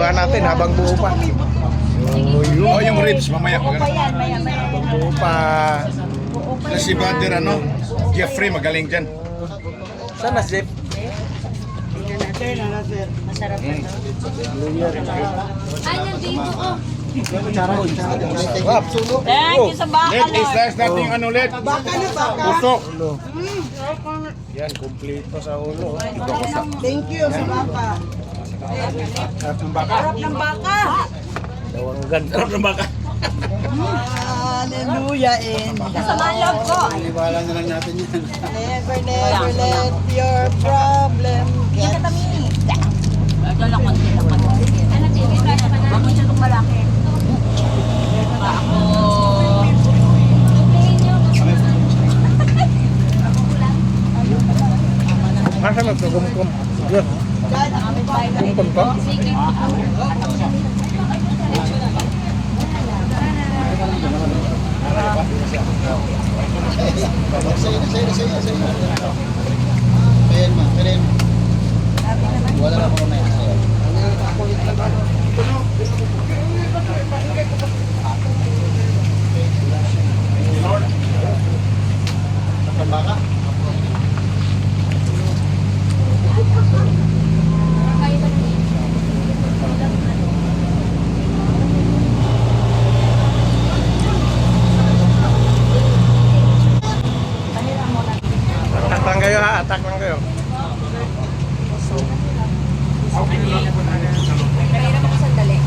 Tuhan natin habang buo pa. Oh, yung ribs, mamaya. Buo pa yan, maya. Buo pa. Na si brother, Jeffrey, magaling dyan. Saan na, Jeff? Masarap na to. Ay, nandito ko. Wap. Thank you sa baka, Let, Lord. slice natin yung let. Puso. Yan, kumpleto sa ulo. Thank you sa baka. Sarap ng baka. Sarap ng baka. Dawanggan. Sarap ng baka. Hallelujah and Kasama ang loob ko. Iniwala na lang natin yan. never let your problem Yan get ka tamini. Ito lang konti lang konti. Ano TV ka pa na? Bakit siya itong malaki? Ako. Masa magkagumkum? Yan. Kumkum to? Wala na ako na baka. Atak lang kayo ha, atak lang kayo. Nahirap ako sandali.